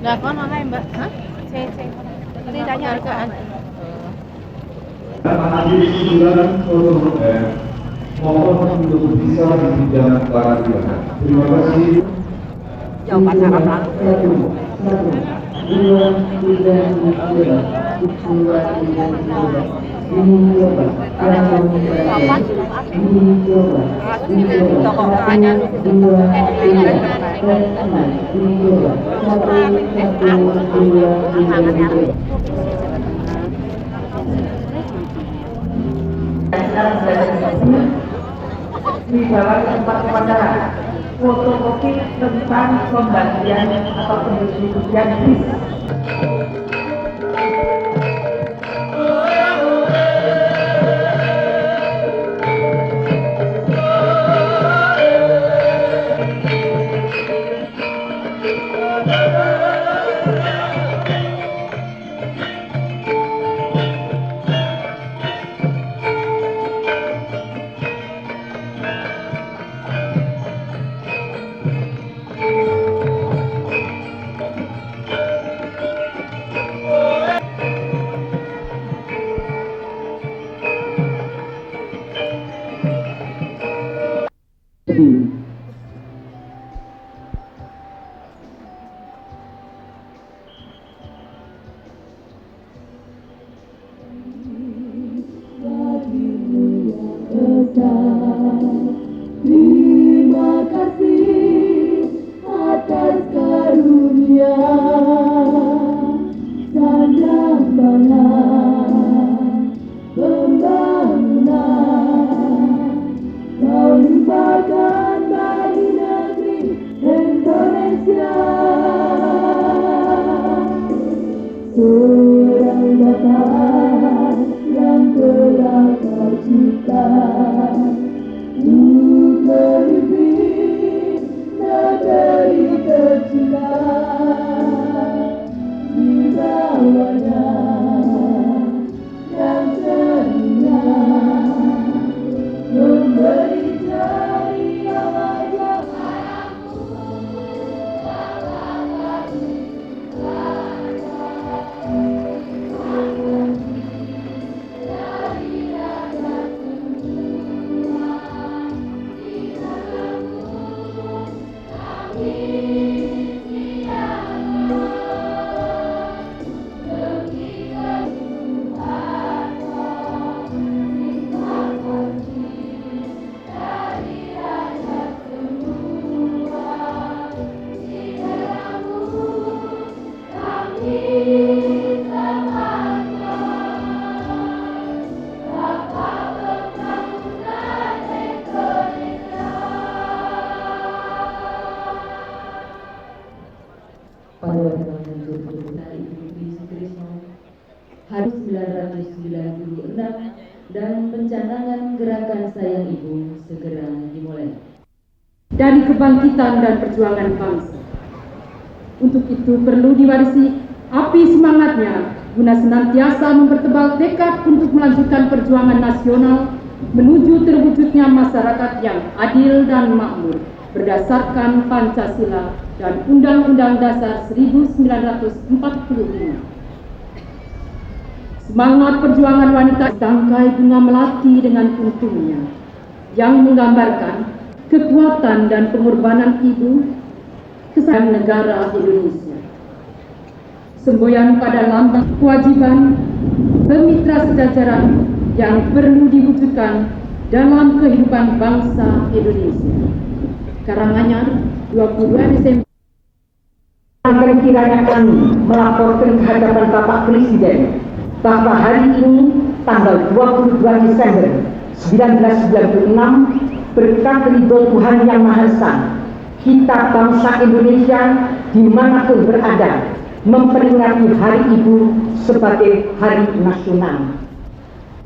Nah, con nói hai mbak, hả? Xe. Đi ra nhà ke anh. Mohon untuk bisa dibidang keadilan. Terima kasih. Jawaban Arab di dalam tempat upacara fotokopi tentang pembagian atau pendistribusian bis. Terima kasih atas karunia dan rambangan pembangunan. Kau limpahkan bagi negeri Indonesia. Seorang Bapa yang telah kau cipta untuk memimpin negeri tercinta di bawahnya yang setia memberi ceria wajah hari 1996 dan pencanangan gerakan Sayang Ibu segera dimulai. Dari kebangkitan dan perjuangan bangsa. Untuk itu perlu diwarisi api semangatnya guna senantiasa mempertebal tekad untuk melanjutkan perjuangan nasional menuju terwujudnya masyarakat yang adil dan makmur berdasarkan Pancasila dan Undang-Undang Dasar 1945. Semangat perjuangan wanita tangkai bunga melati dengan untungnya yang menggambarkan kekuatan dan pengorbanan ibu kesayangan negara Indonesia. Semboyan pada lambang kewajiban bermitra sejajaran yang perlu diwujudkan dalam kehidupan bangsa Indonesia. Karanganyar 22 Desember. Kiranya kami melaporkan ke hadapan Bapak Presiden bahwa hari ini tanggal 22 Desember 1996 berkat ridho Tuhan Yang Maha Esa, kita bangsa Indonesia dimanapun berada memperingati Hari Ibu sebagai hari nasional.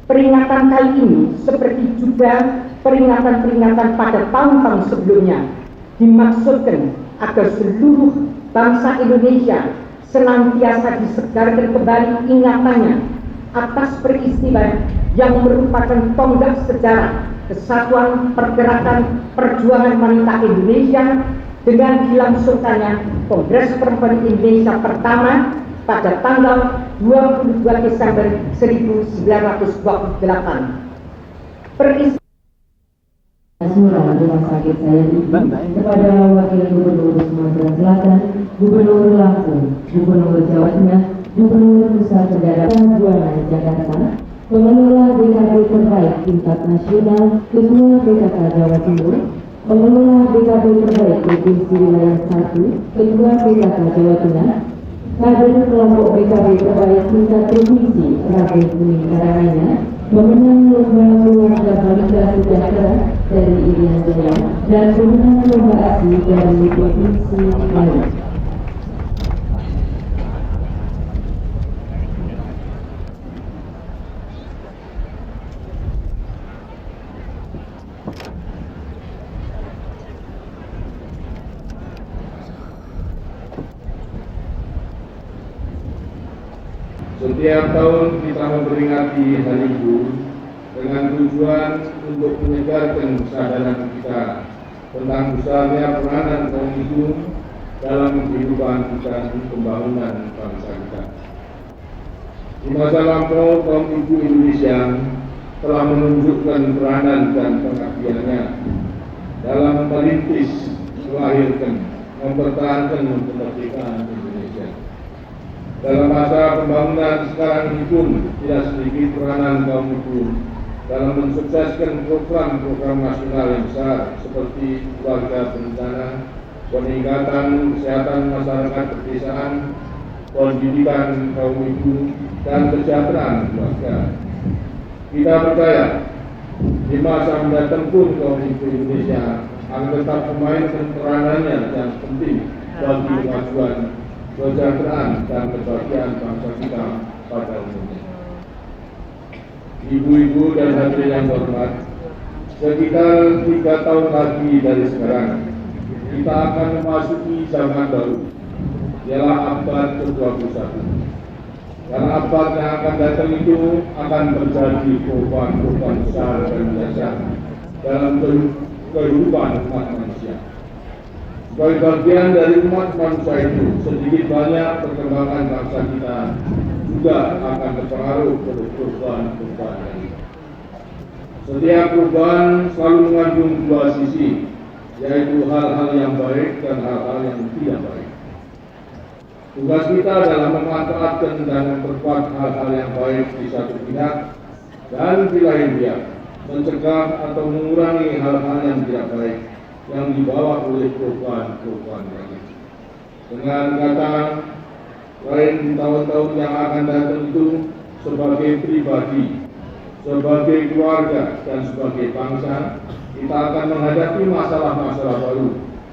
Peringatan kali ini seperti juga peringatan-peringatan pada tahun-tahun sebelumnya dimaksudkan agar seluruh bangsa Indonesia senantiasa disegarkan kembali ingatannya atas peristiwa yang merupakan tonggak sejarah Kesatuan Pergerakan Perjuangan Wanita Indonesia dengan dilangsungkannya Kongres Perempuan Indonesia pertama pada tanggal 22 Desember 1928. Surat rumah sakit saya ini kepada Wakil Gubernur Sumatera Selatan, Gubernur Lampung, Gubernur Jawa Tengah, Gubernur Nusa Tenggara Barat, Jakarta, pengelola BKP terbaik tingkat nasional, Ketua BKK Jawa Timur, pengelola BKP terbaik Provinsi Wilayah 1, Ketua BKK Jawa Tengah, kader kelompok BKP terbaik tingkat provinsi Rabe Kuning Karanganyar, pemenang lomba keluarga balita sejahtera dari Irian Jaya dan pemenang lomba ASI dari Provinsi Bali. Setiap tahun kita memperingati Hari Ibu dengan tujuan untuk menyegarkan kesadaran kita tentang besarnya peranan kaum ibu dalam kehidupan dan pembangunan bangsa kita. Di masa lampau, kaum ibu Indonesia telah menunjukkan peranan dan pengabdiannya dalam merintis, melahirkan, mempertahankan kemerdekaan Indonesia. Dalam masa pembangunan sekarang ini pun tidak sedikit peranan kaum ibu dalam mensukseskan program-program nasional yang besar seperti keluarga berencana, peningkatan kesehatan masyarakat pedesaan, pendidikan kaum ibu, dan kesejahteraan keluarga. Kita percaya di masa mendatang pun kaum ibu Indonesia akan tetap memainkan peranannya yang penting bagi kemajuan, kesejahteraan dan kebahagiaan bangsa kita pada umumnya. Ibu-ibu dan hadirin yang hormat, sekitar 3 tahun lagi dari sekarang kita akan memasuki zaman baru, ialah abad ke-21. Karena abad yang akan datang itu akan terjadi perubahan-perubahan besar dan mendasar dalam kehidupan umat manusia. Sebagai bagian dari umat manusia itu, sedikit banyak perkembangan bangsa kita juga akan terpengaruh oleh perubahan-perubahan ini. Setiap perubahan selalu mengandung dua sisi, yaitu hal-hal yang baik dan hal-hal yang tidak baik. Tugas kita adalah memanfaatkan dan memperkuat hal-hal yang baik di satu pihak, dan di lain pihak mencegah atau mengurangi hal-hal yang tidak baik yang dibawa oleh perubahan-perubahan ini. Dengan kata lain, di tahun-tahun yang akan datang itu, sebagai pribadi, sebagai keluarga, dan sebagai bangsa, kita akan menghadapi masalah-masalah baru,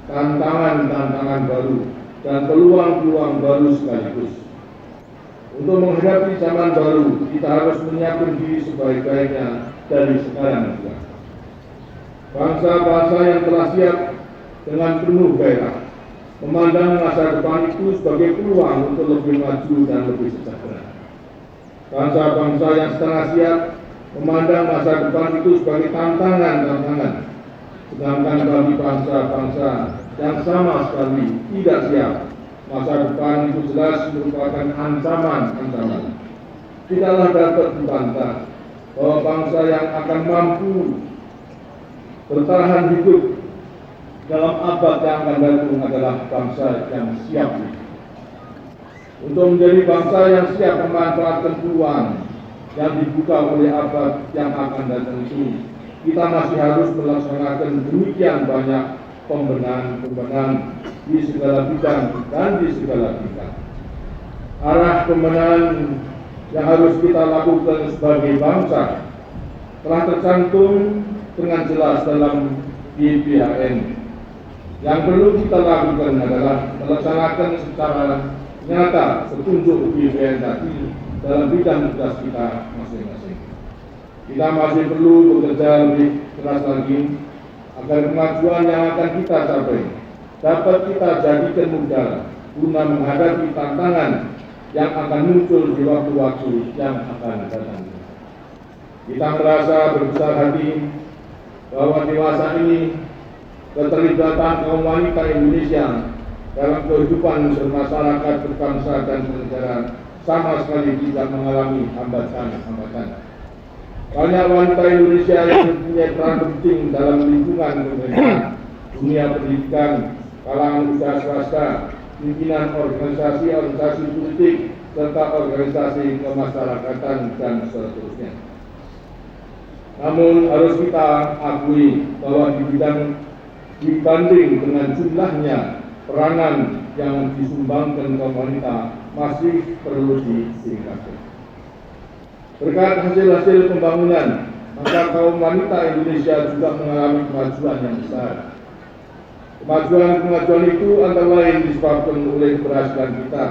tantangan-tantangan baru, dan peluang-peluang baru sekaligus. Untuk menghadapi zaman baru, kita harus menyiapkan diri sebaik-baiknya dari sekarang juga. Bangsa-bangsa yang telah siap dengan penuh gairah memandang masa depan itu sebagai peluang untuk lebih maju dan lebih sejahtera. Bangsa-bangsa yang setengah siap memandang masa depan itu sebagai tantangan-tantangan. Sedangkan bagi bangsa-bangsa yang sama sekali tidak siap, masa depan itu jelas merupakan ancaman-ancaman. Tidaklah dapat dibantah bahwa bangsa yang akan mampu bertahan hidup dalam abad yang akan datang adalah bangsa yang siap. Untuk menjadi bangsa yang siap memanfaatkan peluang yang dibuka oleh abad yang akan datang itu, kita masih harus melaksanakan demikian banyak pembenahan-pembenahan di segala bidang dan di segala tingkat. Arah pembenahan yang harus kita lakukan sebagai bangsa telah tercantum dengan jelas dalam GBHN. Yang perlu kita lakukan adalah melaksanakan secara nyata petunjuk GBHN tadi dalam bidang tugas kita masing-masing. Kita masih perlu bekerja lebih keras lagi agar kemajuan yang akan kita capai dapat kita jadikan modal guna menghadapi tantangan yang akan muncul di waktu-waktu yang akan datang. Kita merasa berbesar hati bahwa dewasa ini keterlibatan kaum wanita Indonesia dalam kehidupan bermasyarakat, berbangsa dan bernegara sama sekali tidak mengalami hambatan-hambatan. Banyak wanita Indonesia yang mempunyai peran penting dalam lingkungan pemerintah, dunia pendidikan, kalangan usaha swasta, pimpinan organisasi politik, serta organisasi kemasyarakatan dan seterusnya. Namun harus kita akui bahwa dibanding dengan jumlahnya peranan yang disumbangkan kaum wanita masih perlu ditingkatkan. Berkat hasil-hasil pembangunan, maka kaum wanita Indonesia juga mengalami kemajuan yang besar. Kemajuan itu antara lain disebabkan oleh keberhasilan kita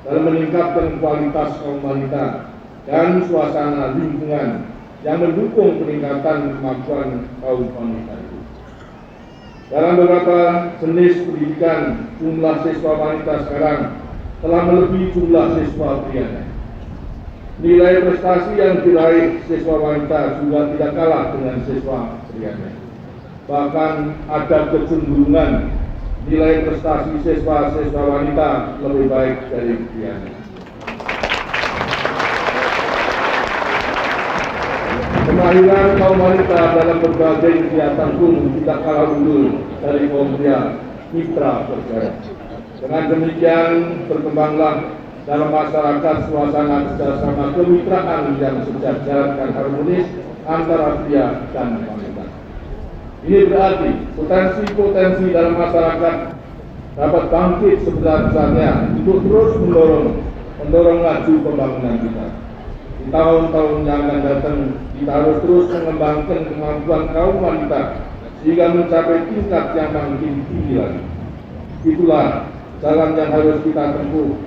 dalam meningkatkan kualitas kaum wanita dan suasana lingkungan yang mendukung peningkatan kemampuan kaum wanita itu. Dalam beberapa jenis pendidikan, jumlah siswa wanita sekarang telah melebihi jumlah siswa pria. Nilai prestasi yang diraih siswa wanita juga tidak kalah dengan siswa pria. Bahkan ada kecenderungan nilai prestasi siswa-siswa wanita lebih baik dari pria. Kemahiran kaum wanita dalam berbagai kegiatan pun tidak kalah unggul dari kaum pria mitra kerja. Dengan demikian berkembanglah dalam masyarakat suasana kerjasama kemitraan yang sejajar dan harmonis antara pria dan wanita. Ini berarti potensi-potensi dalam masyarakat dapat bangkit sebesar-besarnya untuk terus mendorong laju pembangunan kita. Di tahun-tahun yang akan datang, kita harus terus mengembangkan kemampuan kaum wanita sehingga mencapai tingkat yang makin tinggi lagi. Itulah jalan yang harus kita tempuh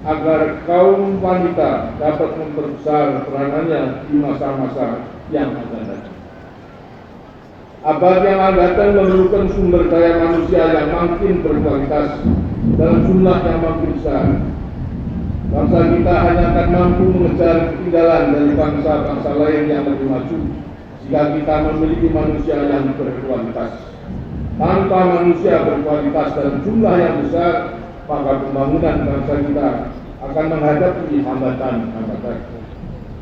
agar kaum wanita dapat memperbesar peranannya di masa-masa yang akan datang. Abad yang akan datang memerlukan sumber daya manusia yang makin berkualitas dalam jumlah yang makin besar. Bangsa kita hanya akan mampu mengejar ketinggalan dari bangsa-bangsa lain yang lebih maju jika kita memiliki manusia yang berkualitas. Tanpa manusia berkualitas dalam jumlah yang besar, maka pembangunan bangsa kita akan menghadapi hambatan-hambatan.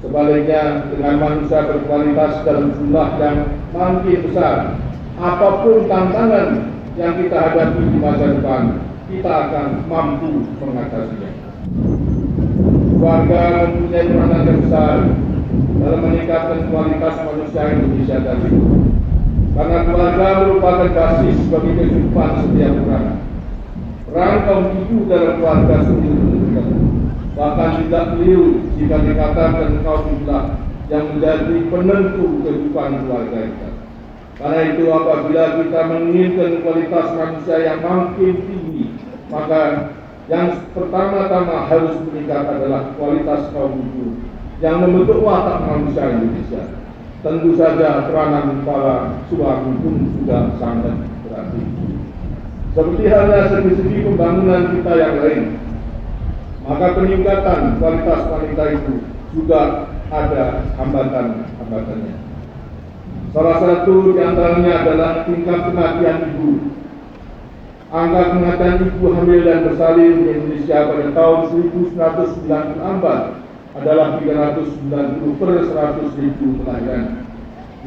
Sebaliknya, dengan manusia berkualitas dalam jumlah yang makin besar, apapun tantangan yang kita hadapi di masa depan, kita akan mampu mengatasinya. Keluarga mempunyai peranan yang besar dalam meningkatkan kualitas manusia Indonesia tadi. Karena keluarga merupakan basis bagi kehidupan setiap orang. Peran kaum ibu dalam keluarga sungguh menentukan. Bahkan tidak keliru jika dikatakan kaum ibulah yang menjadi penentu kehidupan keluarga kita. Karena itu apabila kita menginginkan kualitas manusia yang makin tinggi, maka yang pertama-tama harus meningkat adalah kualitas kaum ibu yang membentuk watak manusia Indonesia. Tentu saja peranan para suami pun juga sangat berarti. Seperti halnya segi-segi pembangunan kita yang lain, maka peningkatan kualitas wanita itu juga ada hambatan-hambatannya. Salah satu di antaranya adalah tingkat kematian ibu. Angka kematian ibu hamil dan bersalin di Indonesia pada tahun 1994 adalah 390 per 100.000 kelahiran.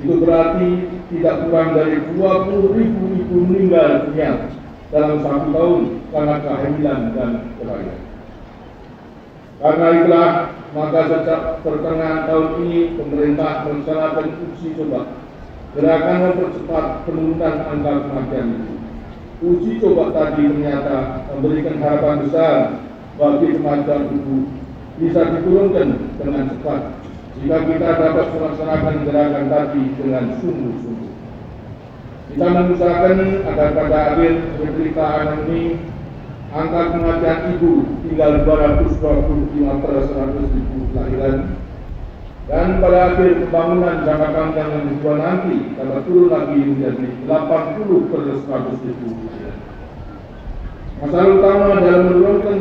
Itu berarti tidak kurang dari 20.000 ibu meninggal dunia dalam 1 tahun karena kehamilan dan kelahiran. Karena itulah, maka sejak pertengahan tahun ini pemerintah merencanakan uji coba gerakan mempercepat penurunan angka kematian ibu. Uji coba tadi ternyata memberikan harapan besar bagi kematian ibu bisa diturunkan dengan cepat jika kita dapat melaksanakan gerakan tadi dengan sungguh-sungguh. Kita mengusahakan agar pada akhir pemberitaan ini angka kematian ibu tinggal 225 per 100.000 kelahiran, dan pada akhir pembangunan jangka panjang yang kedua nanti dapat turun lagi menjadi 80 per 100.000 kelahiran. Masalah utama dalam menurunkan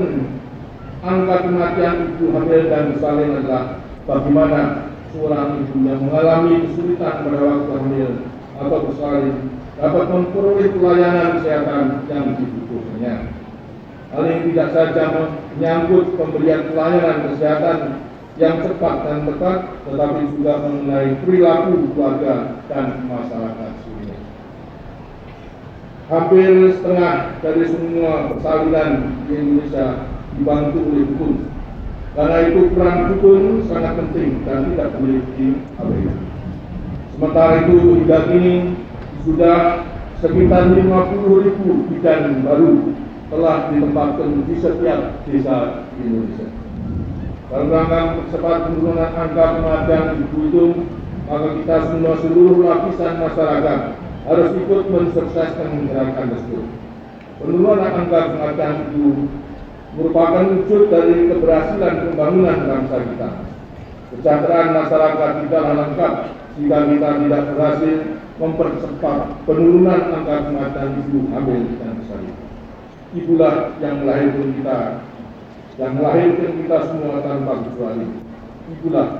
angka kematian ibu hamil dan bersalin adalah bagaimana seorang ibu yang mengalami kesulitan pada waktu hamil atau bersalin dapat memperoleh pelayanan kesehatan yang dibutuhkannya. Hal ini tidak saja menyangkut pemberian pelayanan kesehatan yang cepat dan tepat, tetapi juga mengenai perilaku keluarga dan masyarakat seluruhnya. Hampir setengah dari semua persalinan di Indonesia dibantu oleh dukun. Karena itu peran dukun sangat penting dan tidak boleh diabaikan. Sementara itu hingga kini sudah sekitar 50.000 bidan baru telah ditempatkan di setiap desa di Indonesia. Dalam rangka mempercepat penurunan angka kematian ibu itu, maka kita semua seluruh lapisan masyarakat harus ikut mensukseskan gerakan tersebut. Penurunan angka kematian itu merupakan wujud dari keberhasilan pembangunan bangsa kita. Kesejahteraan masyarakat kita lengkap jika kita tidak berhasil mempercepat penurunan angka kematian ibu hamil dan bersalin. Ibulah yang melahirkan kita semua tanpa kecuali. Itulah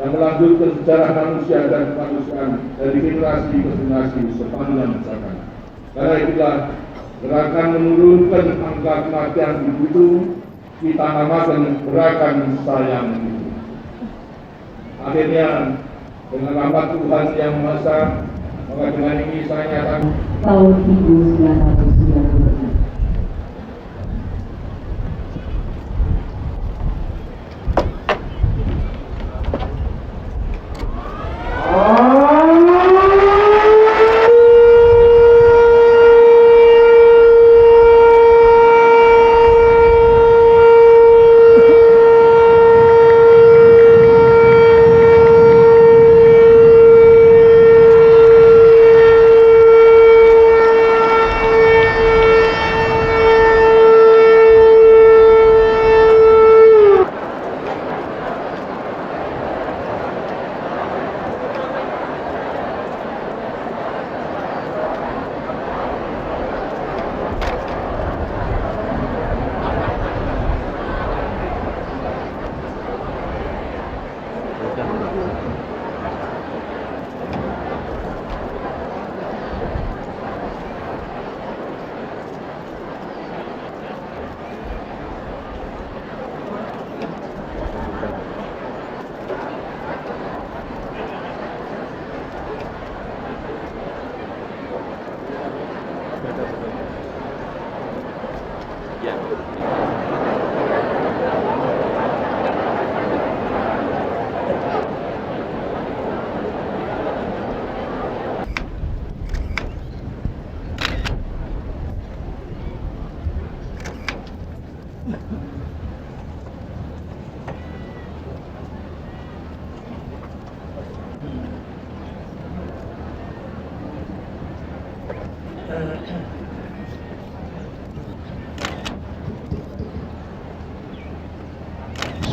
yang melanjutkan sejarah manusia dan kemanusiaan dari generasi ke generasi sepanjang zaman. Karena itulah gerakan menurunkan angka kematian ibu itu kita namakan gerakan sayang ibu. Akhirnya dengan rahmat Tuhan Yang Maha Esa, maka dengan ini saya nyatakan tahun 1996.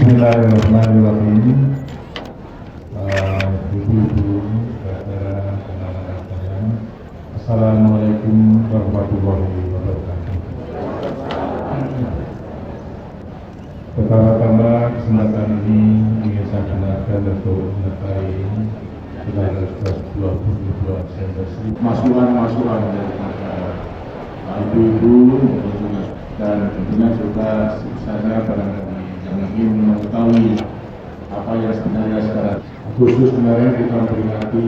Bismillahirrahmanirrahim. Ibu-ibu, saudara, teman-teman sekalian, Assalamualaikum warahmatullahi wabarakatuh. Pertama-tama kesempatan ini ingin saya gunakan untuk menyertai Pilpres 2022 masukan-masukan dari ibu-ibu dan tentunya juga saya barangkali yang ingin mengetahui apa yang sebenarnya sekarang. Khusus kemarin kita memperingati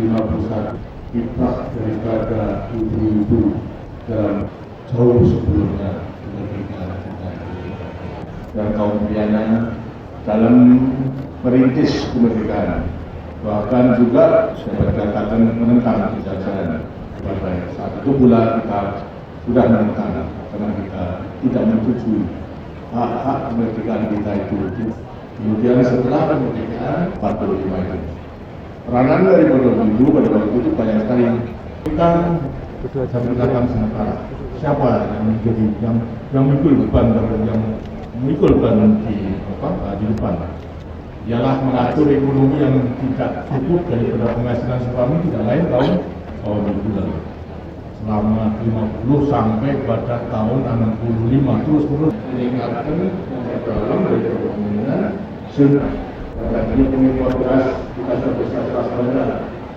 51 kiprah daripada ibu-ibu dalam jauh sebelumnya kemerdekaan kita dan kaum pria dalam merintis kemerdekaan, bahkan juga dapat dikatakan menentang penjajahan. Pada saat itu pula kita sudah menentang karena kita tidak menyetujui hak-hak kemerdekaan kita itu. Kemudian setelah kemerdekaan 45 itu, peranan dari ibu pada waktu itu banyak sekali. Kita menetapkan sementara siapa yang menjadi yang memikul beban dan yang memikul beban di depan. Ialah mengatur ekonomi yang tidak cukup daripada penghasilan suami tidak lain tahun itu lalu. Selama 50 sampai pada tahun 65 terus meningkatkan memperdalam dari kepemimpinan sunnah. Pada tahun 2015 kita sudah bisa terlaksana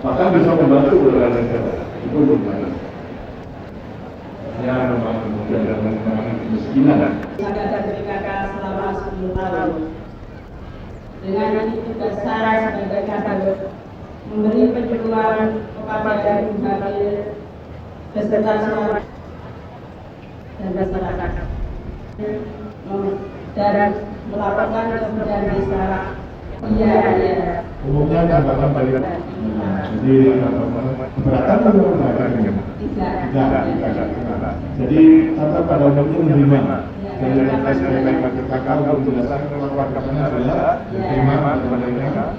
bahkan bisa membantu beberapa negara. Itu bagaimana? Ya, memang kemudian dan mengurangi kemiskinan. Saya dan PKK selama 10 tahun. Dengan tugas saya sebagai kader memberi penyuluhan kepada ibu hamil beserta semua dan masyarakat dan melaporkan kemudian desa. Iya. Umumnya anggapan balik. Jadi keberatan atau keberatan? Tidak. Jadi tetap pada umumnya menerima. Dari sebagai kakak untuk menjelaskan keluarga adalah diterima kepada mereka.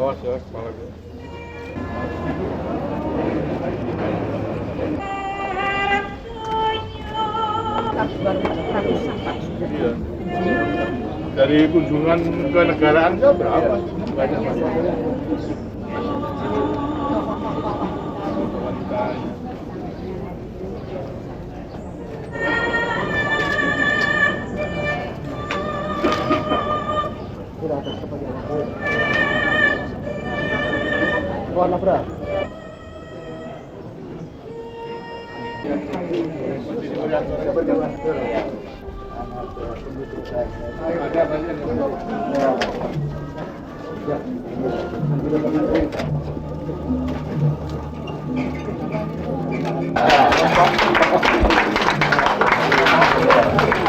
Oh, siap, kepala gue. Iya. Dari kunjungan ke negaraan aja berapa? Banyak masalah. Warna berat.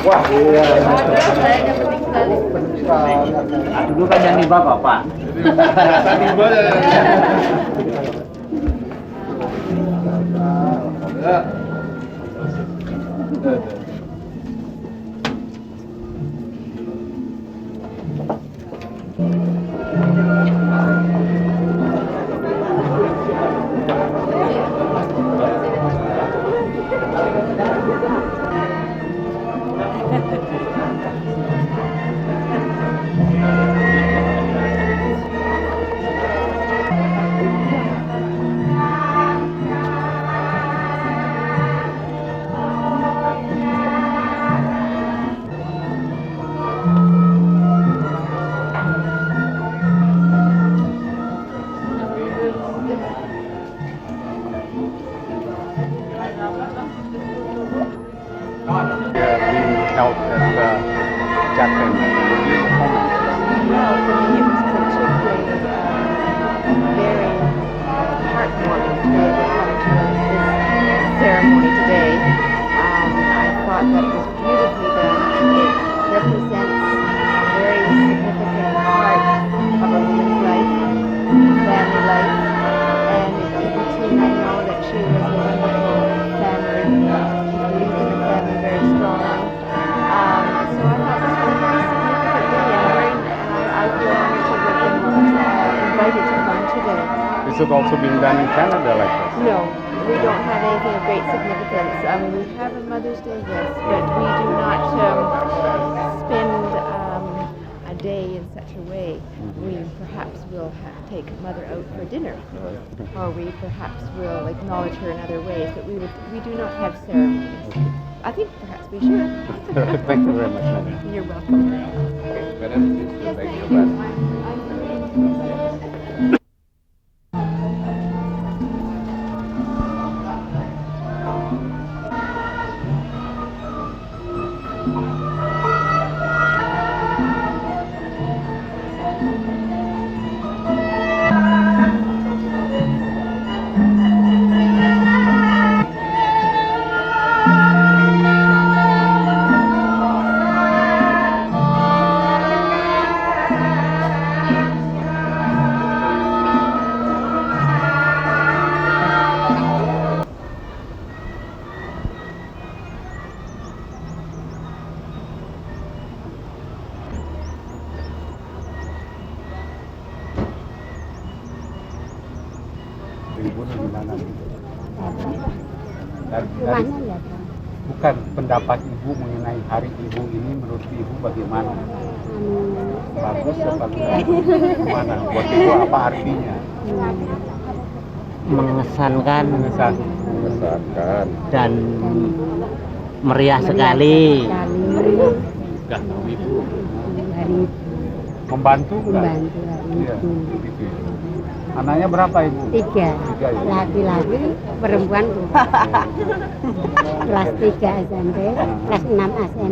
Wah, iya. Dulu kan yang tiba Bapak. Tiba ya. Held at Japan. Well, for me it was particularly very heartwarming to be able to come to this ceremony today. I thought that it was beautifully done. It represents a very significant part of a woman's life, family life, and Bettina, I know that she was a wonderful family. She believed in the family very strongly. So I thought this was a very significant day, and I feel honored to have been invited to come today. This has also been done in Canada like this. No, we don't have anything of great significance. We have a Mother's Day, yes, but we do not spend a day in such a way. We perhaps will take Mother out for dinner, or we perhaps will acknowledge her in other ways, but we do not have ceremonies. I think perhaps we should. Thank you very much, Madam. You're welcome. Madam, thank you. gimana? Dari, Rumahnya lihat. bukan pendapat ibu mengenai hari ibu ini menurut ibu bagaimana? Bagus apa enggak? Gimana? Buat ibu apa artinya? Mengesankan Mengesankan. dan meriah sekali. Enggak tahu ibu. Hari Membantu enggak? membantu hari Iya, itu. gitu ya. Anaknya berapa ibu? 3 Tiga ya? laki-laki, perempuan kelas 3 SMP, kelas 6 SMP.